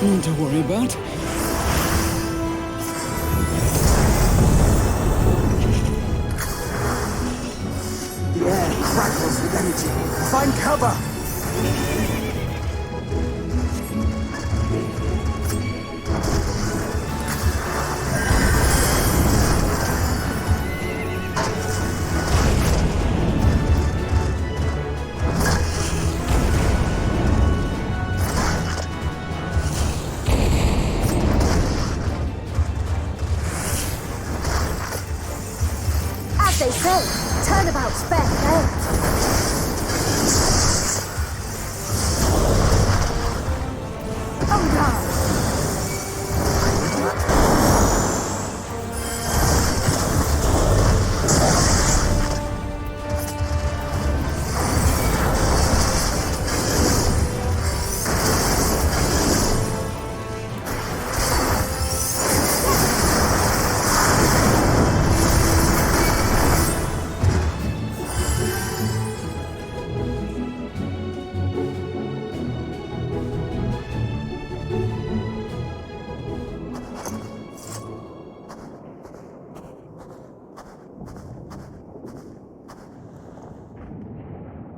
Nothing to worry about. The air crackles with energy. Find cover! They say, turnabout's fair game. Oh no!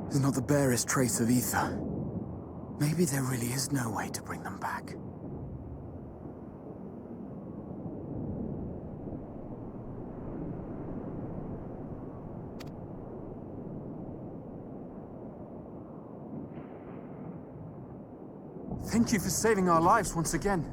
There's not the barest trace of ether. Maybe there really is no way to bring them back. Thank you for saving our lives once again.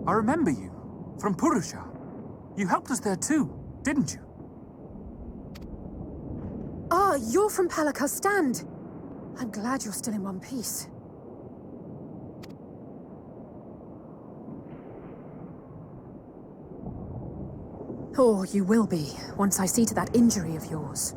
I remember you, from Purusha. You helped us there too, didn't you? Ah, you're from Palaka's stand. I'm glad you're still in one piece. Or you will be, once I see to that injury of yours.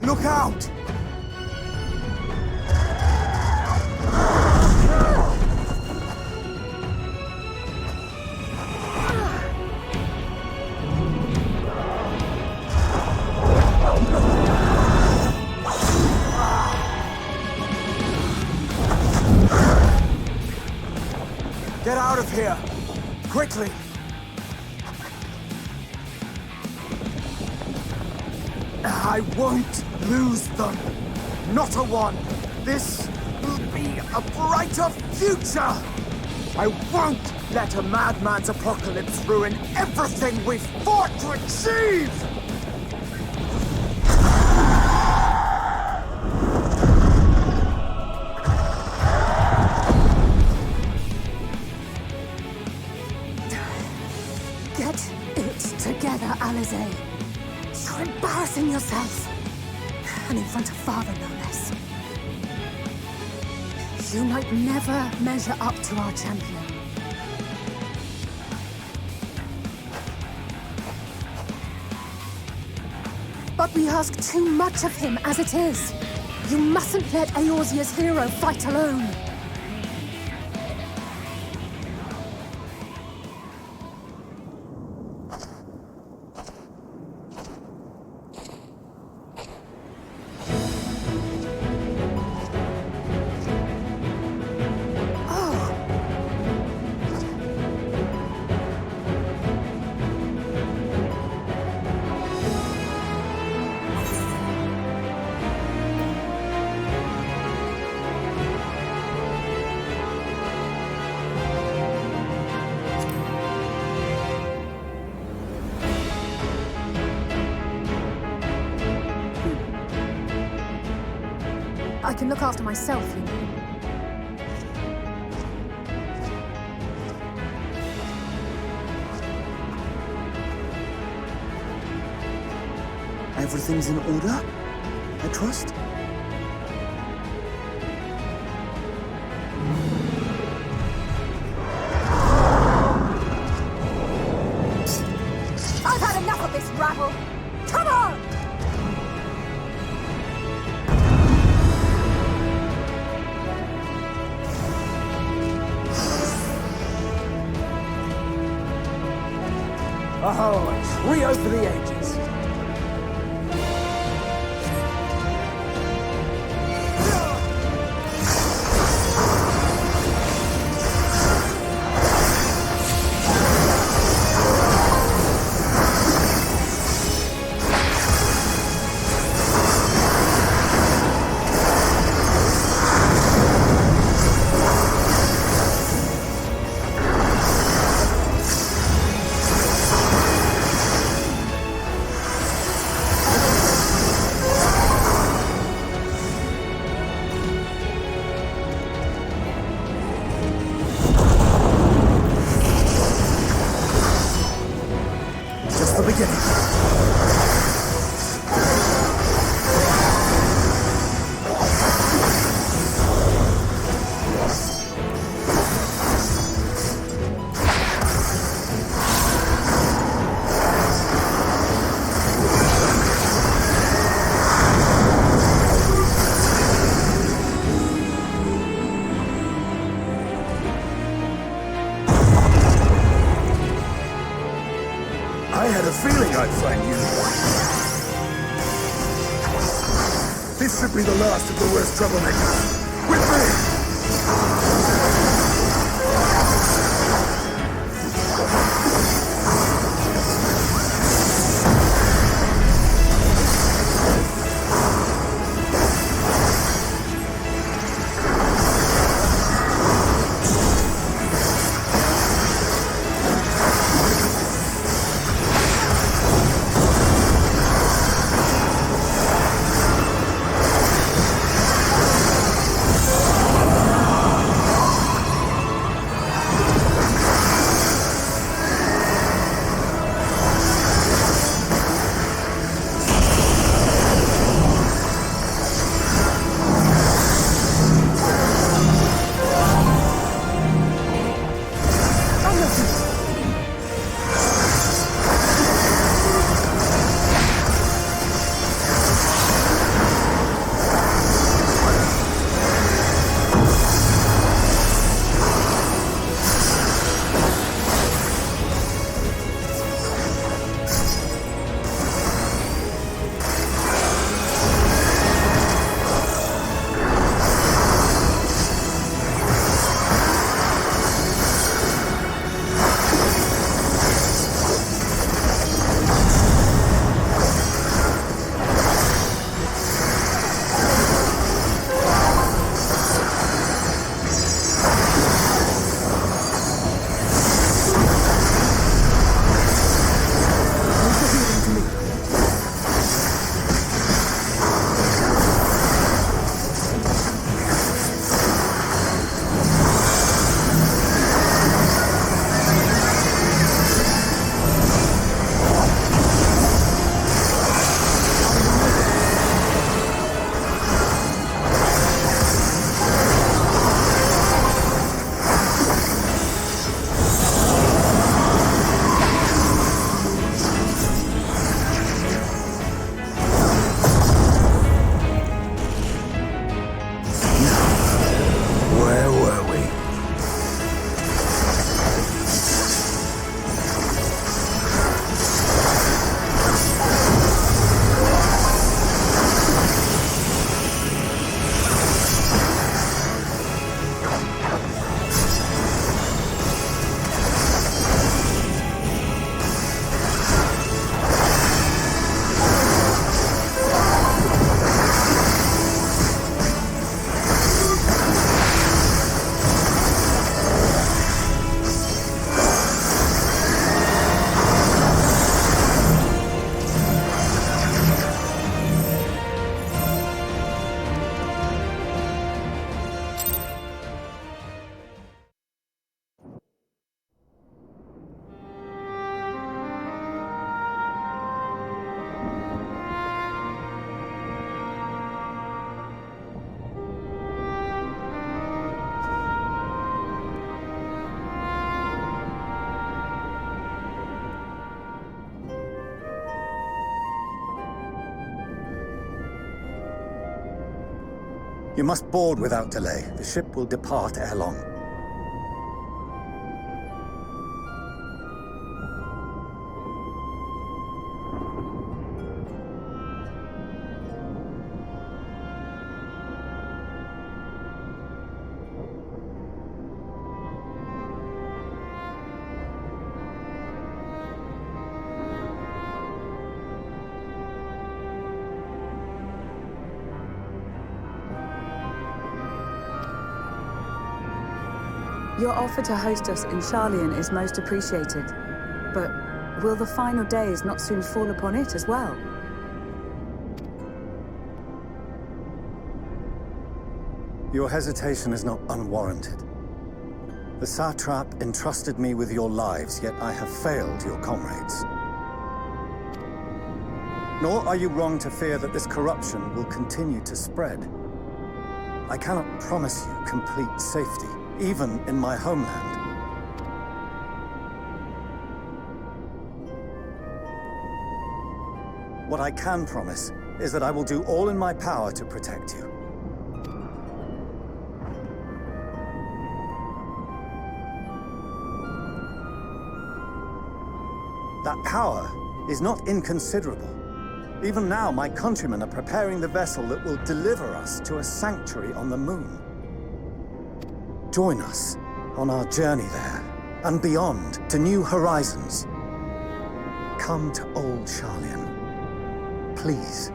Look out! Get out of here! Quickly! I won't lose them. Not a one. This will be a brighter future. I won't let a madman's apocalypse ruin everything we've fought to achieve! Get it together, Alizé. You're embarrassing yourself. And in front of Father, no less. You might never measure up to our champion. But we ask too much of him as it is. You mustn't let Eorzea's hero fight alone. I can look after myself, you know. Everything's in order, I trust? I've had enough of this rabble! Come on! Oh, a trio for the ages. Just the beginning. I had a feeling I'd find you. This should be the last of the worst troublemakers. With me! You must board without delay. The ship will depart ere long. Your offer to host us in Sharlayan is most appreciated. But will the final days not soon fall upon it as well? Your hesitation is not unwarranted. The satrap entrusted me with your lives, yet I have failed your comrades. Nor are you wrong to fear that this corruption will continue to spread. I cannot promise you complete safety, even in my homeland. What I can promise is that I will do all in my power to protect you. That power is not inconsiderable. Even now, my countrymen are preparing the vessel that will deliver us to a sanctuary on the moon. Join us on our journey there, and beyond, to new horizons. Come to old Sharlayan, please.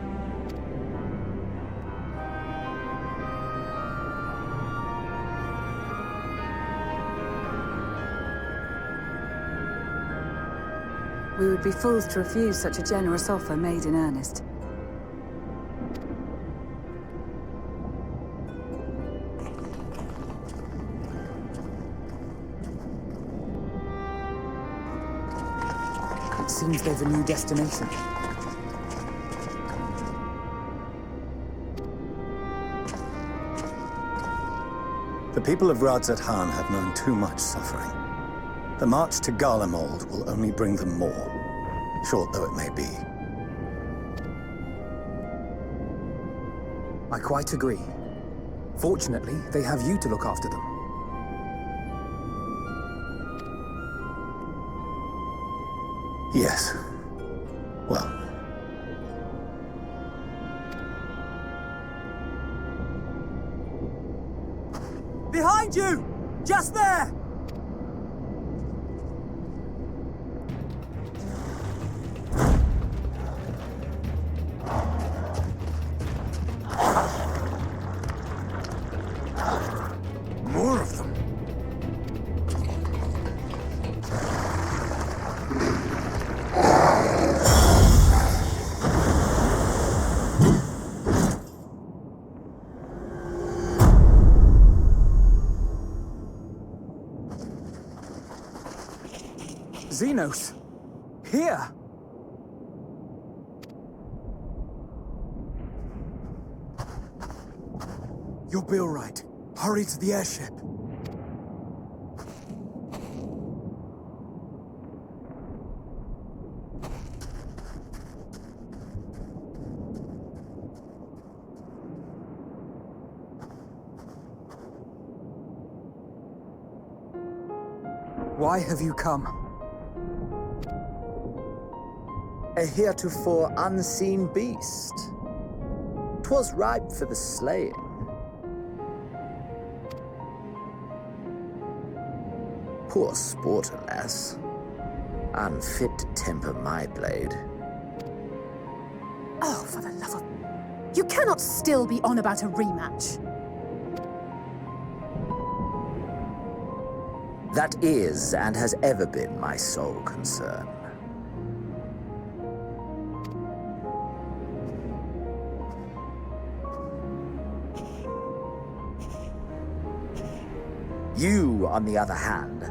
We would be fools to refuse such a generous offer made in earnest. It seems there's a new destination. The people of Radzat-Han have known too much suffering. The march to Garlemald will only bring them more, short though it may be. I quite agree. Fortunately, they have you to look after them. Yes. Well. Behind you! Just there! More of them. Xenos! Here! You'll be all right. Hurry to the airship. Why have you come? A heretofore unseen beast. 'Twas ripe for the slaying. Poor sport, alas. Unfit to temper my blade. Oh, for the love of... You cannot still be on about a rematch. That is, and has ever been, my sole concern. You, on the other hand,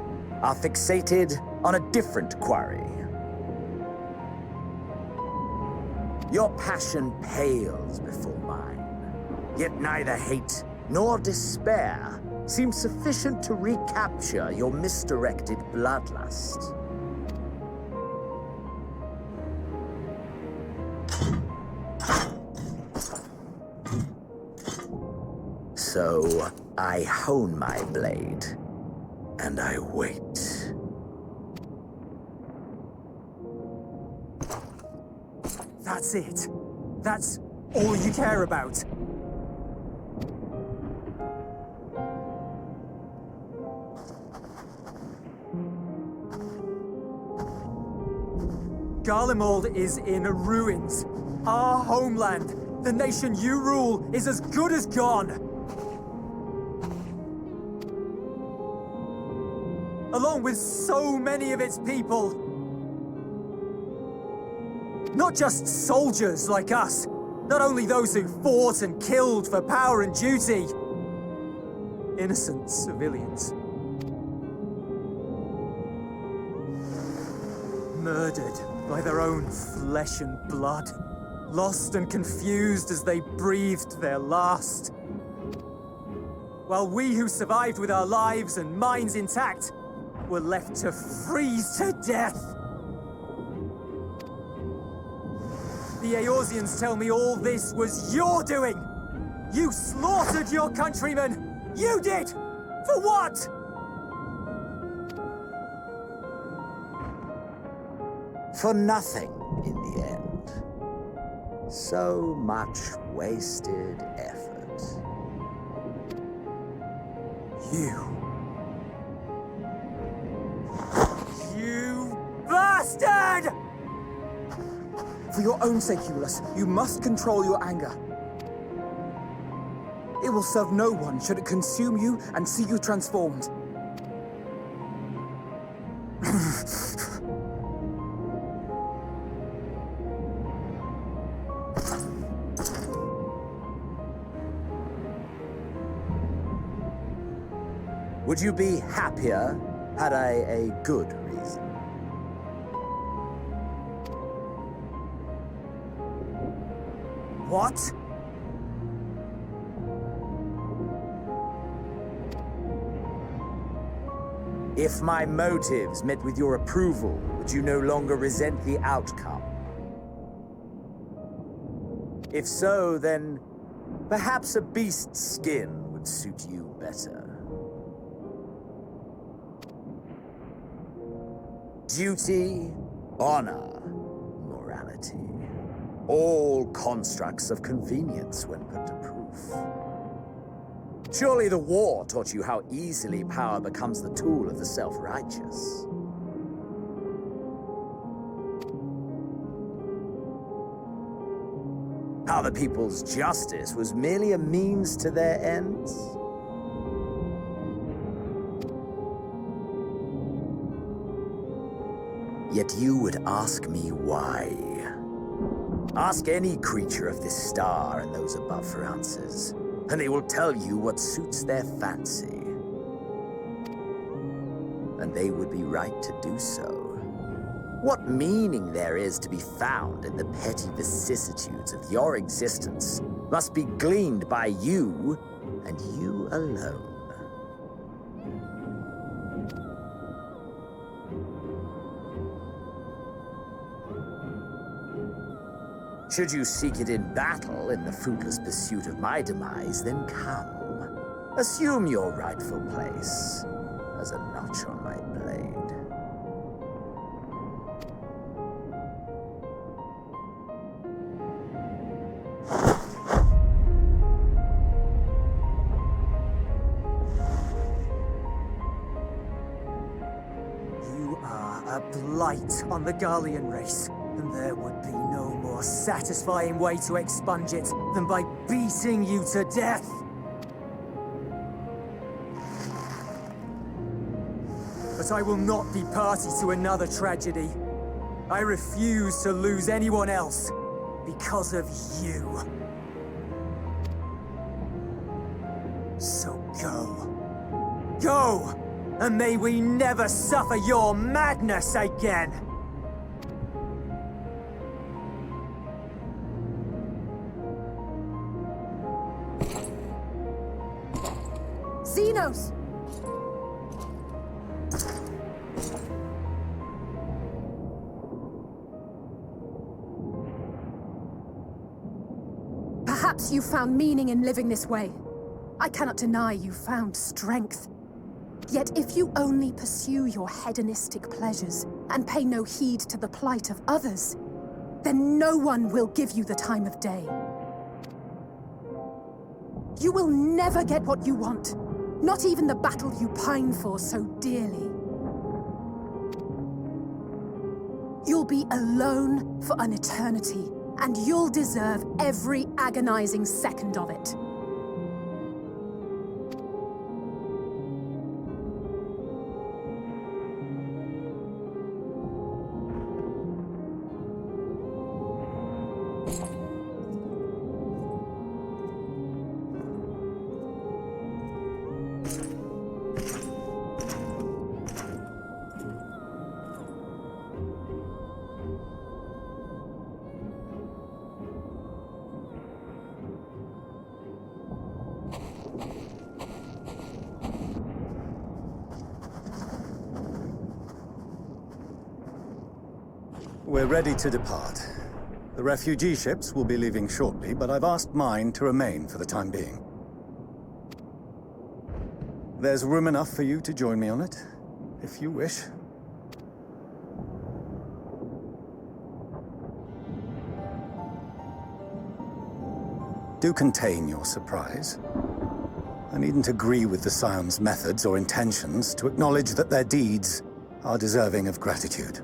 are fixated on a different quarry. Your passion pales before mine, yet neither hate nor despair seems sufficient to recapture your misdirected bloodlust. So I hone my blade, and I wait. That's it. That's all you care about. Garlemald is in ruins. Our homeland, the nation you rule, is as good as gone. Along with so many of its people. Not just soldiers like us. Not only those who fought and killed for power and duty. Innocent civilians. Murdered by their own flesh and blood. Lost and confused as they breathed their last. While we who survived with our lives and minds intact were left to freeze to death. The Eorzeans tell me all this was your doing! You slaughtered your countrymen! You did! For what? For nothing in the end. So much wasted effort. You bastard! For your own sake, Ulus, you must control your anger. It will serve no one should it consume you and see you transformed. Would you be happier had I a good reason? What? If my motives met with your approval, would you no longer resent the outcome? If so, then perhaps a beast's skin would suit you better. Duty, honor, morality. All constructs of convenience when put to proof. Surely the war taught you how easily power becomes the tool of the self-righteous. How the people's justice was merely a means to their ends. Yet you would ask me why. Ask any creature of this star and those above for answers, and they will tell you what suits their fancy. And they would be right to do so. What meaning there is to be found in the petty vicissitudes of your existence must be gleaned by you, and you alone. Should you seek it in battle in the fruitless pursuit of my demise, then come. Assume your rightful place as a notch on my blade. You are a blight on the Garlean race, and there would be no more satisfying way to expunge it than by beating you to death. But I will not be party to another tragedy. I refuse to lose anyone else because of you. So go. Go! And may we never suffer your madness again! Xenos! Perhaps you found meaning in living this way. I cannot deny you found strength. Yet if you only pursue your hedonistic pleasures and pay no heed to the plight of others, then no one will give you the time of day. You will never get what you want, not even the battle you pine for so dearly. You'll be alone for an eternity, and you'll deserve every agonizing second of it. We're ready to depart. The refugee ships will be leaving shortly, but I've asked mine to remain for the time being. There's room enough for you to join me on it, if you wish. Do contain your surprise. I needn't agree with the Scion's methods or intentions to acknowledge that their deeds are deserving of gratitude.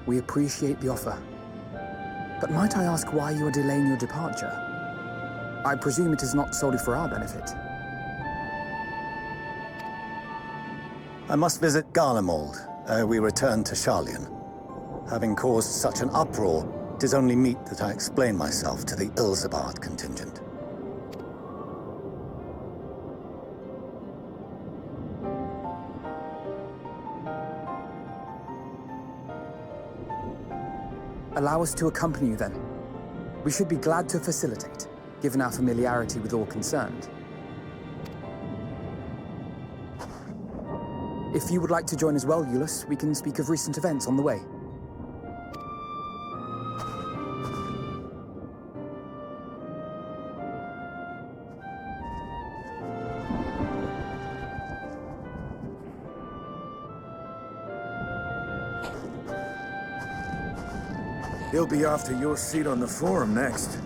We appreciate the offer. But might I ask why you are delaying your departure? I presume it is not solely for our benefit. I must visit Garlemald ere we return to Sharlayan. Having caused such an uproar, it is only meet that I explain myself to the Ilzabard contingent. Allow us to accompany you then. We should be glad to facilitate, given our familiarity with all concerned. If you would like to join as well, Eulus, we can speak of recent events on the way. He'll be after your seat on the forum next.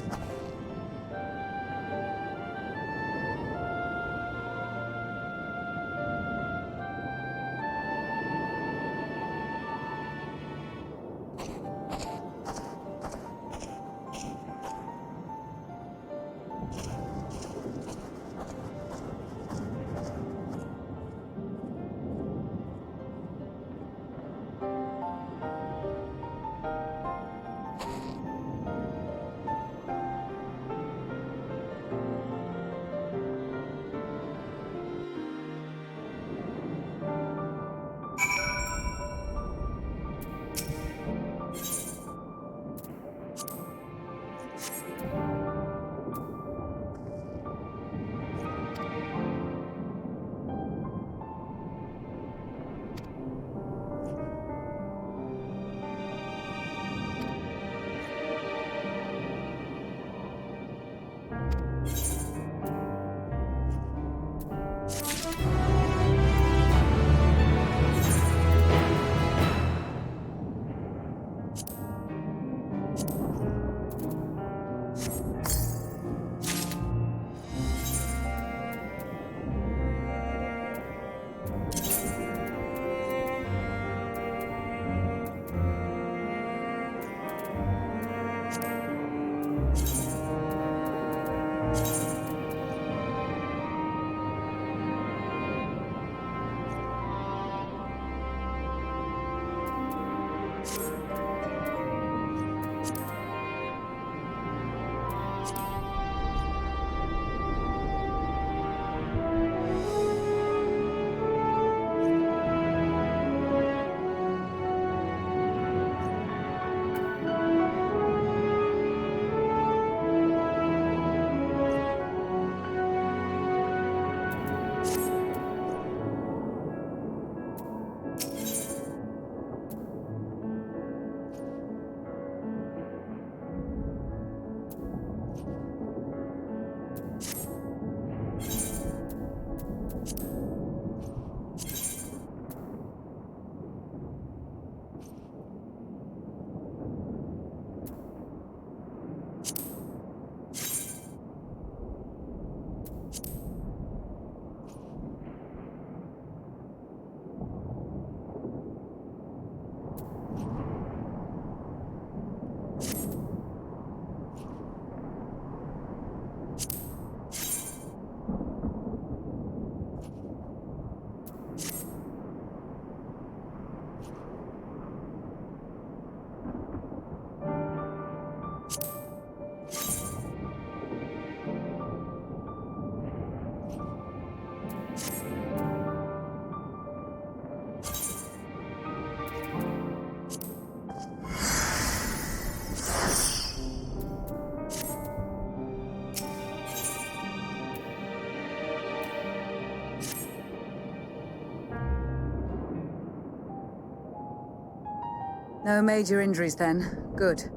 No major injuries then. Good.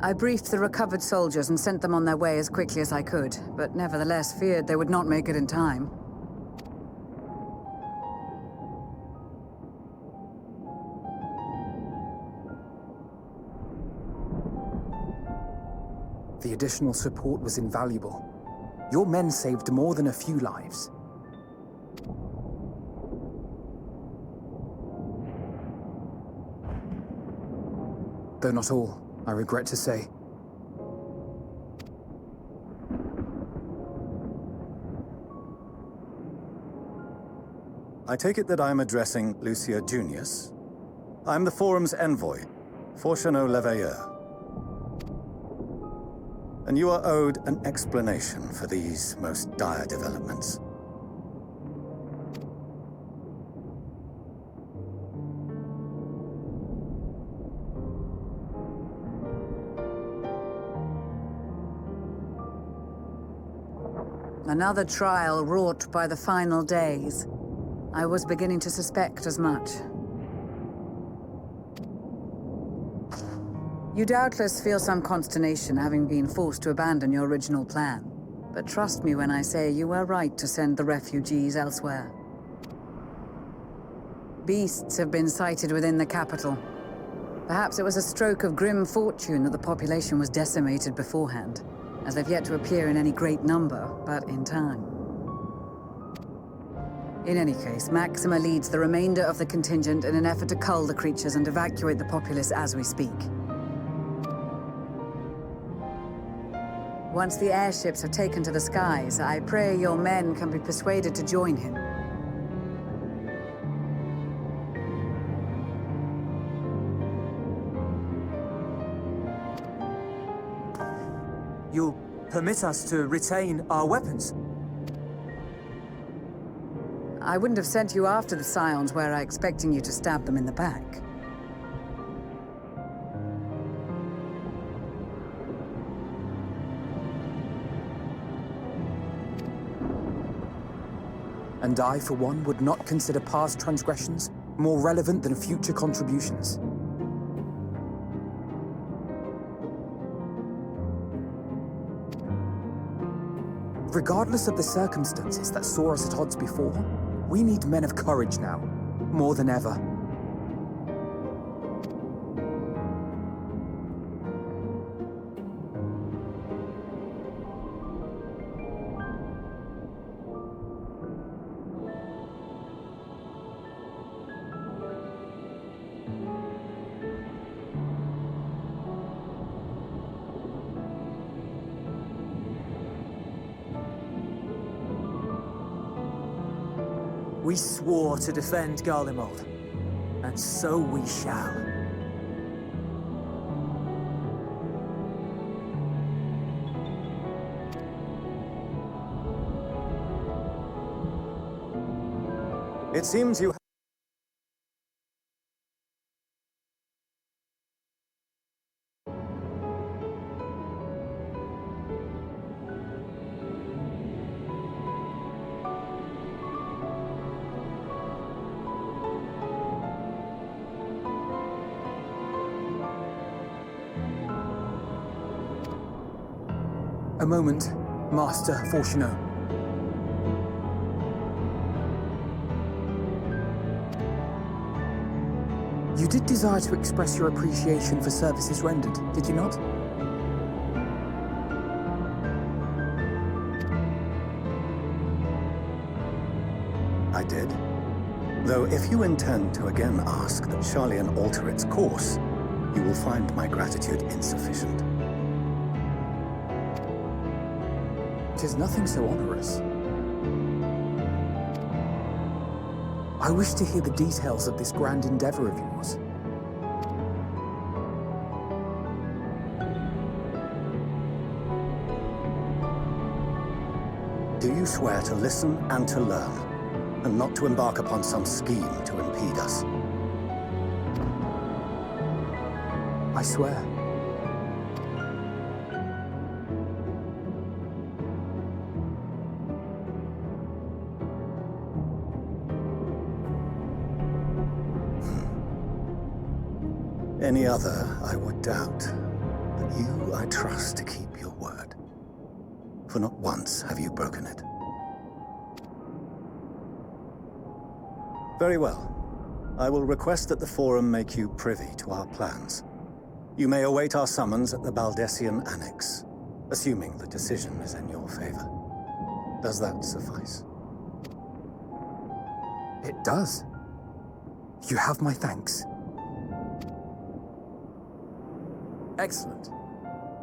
I briefed the recovered soldiers and sent them on their way as quickly as I could, but nevertheless feared they would not make it in time. The additional support was invaluable. Your men saved more than a few lives. Though not all, I regret to say. I take it that I'm addressing Lucia Junius. I'm the Forum's envoy, Fortuneau Leveilleur. And you are owed an explanation for these most dire developments. Another trial wrought by the final days. I was beginning to suspect as much. You doubtless feel some consternation having been forced to abandon your original plan. But trust me when I say you were right to send the refugees elsewhere. Beasts have been sighted within the capital. Perhaps it was a stroke of grim fortune that the population was decimated beforehand, as they've yet to appear in any great number, but in time. In any case, Maxima leads the remainder of the contingent in an effort to cull the creatures and evacuate the populace as we speak. Once the airships have taken to the skies, I pray your men can be persuaded to join him. You'll permit us to retain our weapons? I wouldn't have sent you after the Scions were I expecting you to stab them in the back. And I, for one, would not consider past transgressions more relevant than future contributions. Regardless of the circumstances that saw us at odds before, we need men of courage now, more than ever. We swore to defend Garlemald, and so we shall. It seems you A moment, Master Fortuneau. You did desire to express your appreciation for services rendered, did you not? I did. Though if you intend to again ask that Charlian alter its course, you will find my gratitude insufficient. 'Tis nothing so onerous. I wish to hear the details of this grand endeavor of yours. Do you swear to listen and to learn, and not to embark upon some scheme to impede us? I swear. Any other I would doubt, but you I trust to keep your word. For not once have you broken it. Very well. I will request that the Forum make you privy to our plans. You may await our summons at the Baldessian Annex, assuming the decision is in your favor. Does that suffice? It does. You have my thanks. Excellent.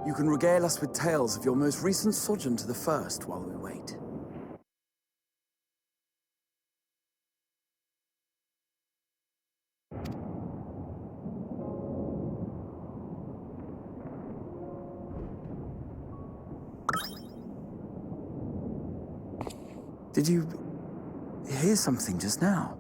You can regale us with tales of your most recent sojourn to the First while we wait. Did you hear something just now?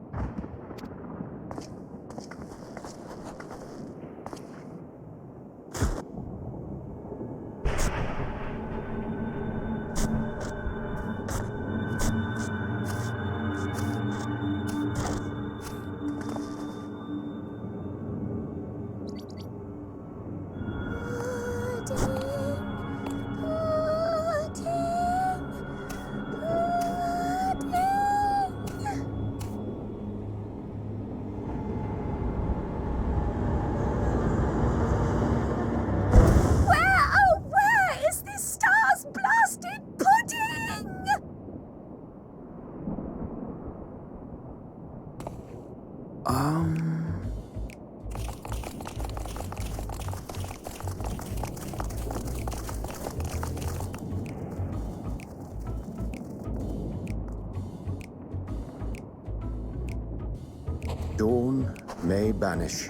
Dawn may banish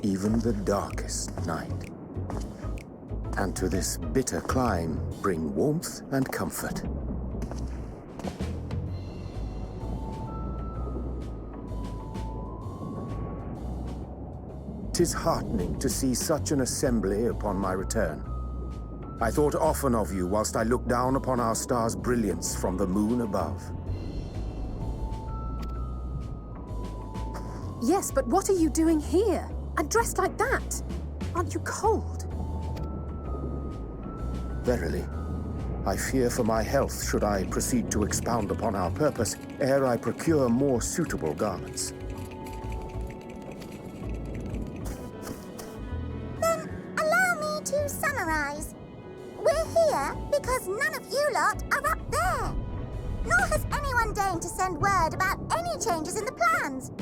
even the darkest night, and to this bitter clime bring warmth and comfort. 'Tis heartening to see such an assembly upon my return. I thought often of you whilst I looked down upon our star's brilliance from the moon above. Yes, but what are you doing here? And dressed like that? Aren't you cold? Verily, I fear for my health should I proceed to expound upon our purpose ere I procure more suitable garments. Then allow me to summarize. We're here because none of you lot are up there. Nor has anyone deigned to send word about any changes in the plans.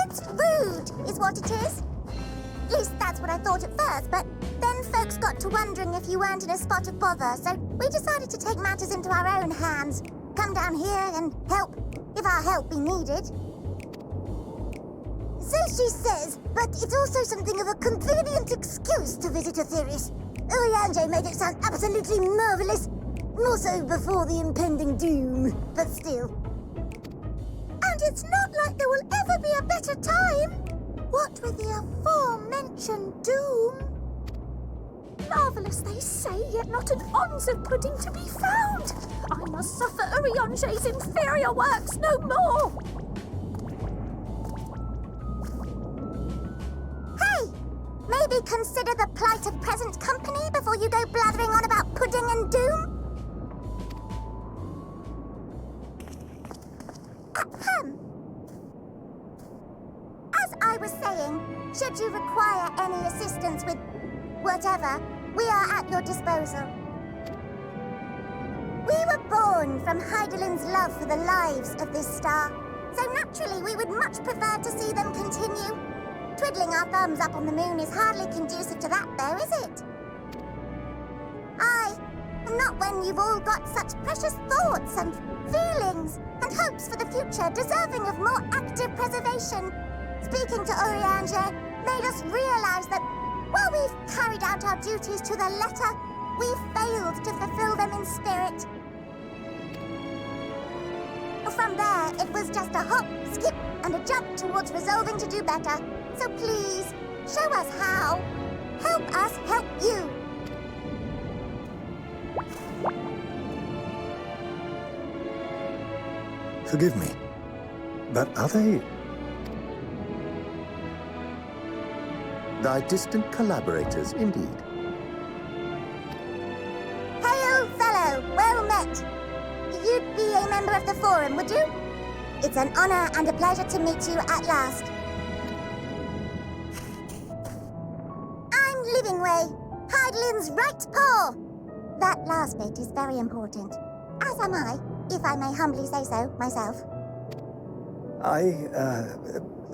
It's rude, is what it is. At least that's what I thought at first, but then folks got to wondering if you weren't in a spot of bother, so we decided to take matters into our own hands. Come down here and help, if our help be needed. So she says, but it's also something of a convenient excuse to visit Etheris. Urianger made it sound absolutely marvelous, more so before the impending doom, but still. And it's not like there will ever be a better time. What with the aforementioned doom? Marvelous, they say, yet not an ounce of pudding to be found. I must suffer Urianger's inferior works no more. Hey! Maybe consider the plight of present company before you go blathering on about pudding and doom? As I was saying, should you require any assistance with whatever, we are at your disposal. We were born from Heidelin's love for the lives of this star, so naturally we would much prefer to see them continue. Twiddling our thumbs up on the moon is hardly conducive to that, though, is it? Aye, not when you've all got such precious thoughts and feelings and hopes for the future deserving of more active preservation. Speaking to Urianger made us realize that while we've carried out our duties to the letter, We failed to fulfill them in spirit. From there, it was just a hop, skip, and a jump towards resolving to do better. So please, show us how. Help us help you. Forgive me, but are they... Thy distant collaborators, indeed. Hail, fellow, well met. You'd be a member of the Forum, would you? It's an honor and a pleasure to meet you at last. I'm Livingway, Hydelin's right paw. That last bit is very important. As am I, if I may humbly say so myself. I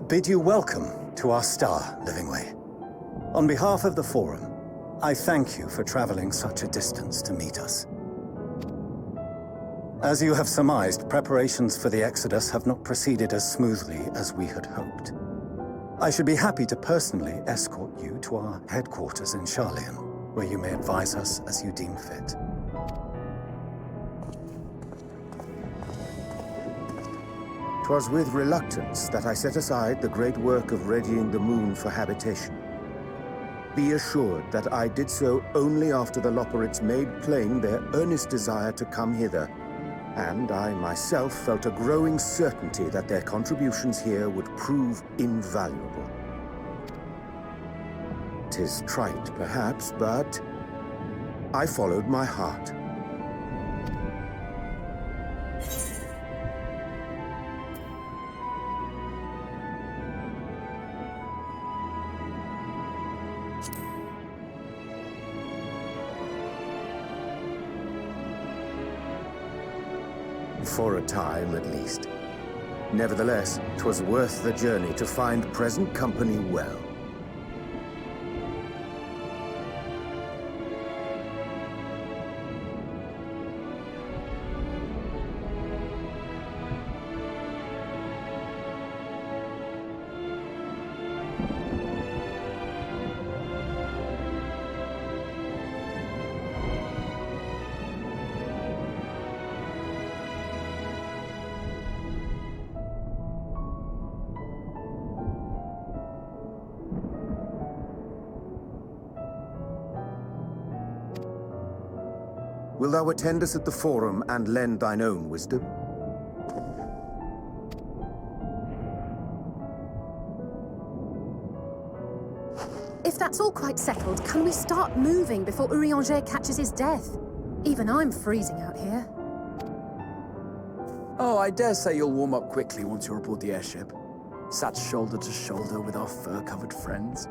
bid you welcome to our star, Livingway. On behalf of the Forum, I thank you for traveling such a distance to meet us. As you have surmised, preparations for the Exodus have not proceeded as smoothly as we had hoped. I should be happy to personally escort you to our headquarters in Charlian, where you may advise us as you deem fit. 'Twas with reluctance that I set aside the great work of readying the moon for habitation. Be assured that I did so only after the Loperids made plain their earnest desire to come hither, and I myself felt a growing certainty that their contributions here would prove invaluable. 'Tis trite, perhaps, but I followed my heart. For a time, at least. Nevertheless, 'twas worth the journey to find present company well. Will thou attend us at the Forum and lend thine own wisdom? If that's all quite settled, can we start moving before Urianger catches his death? Even I'm freezing out here. Oh, I dare say you'll warm up quickly once you're aboard the airship. Sat shoulder to shoulder with our fur-covered friends.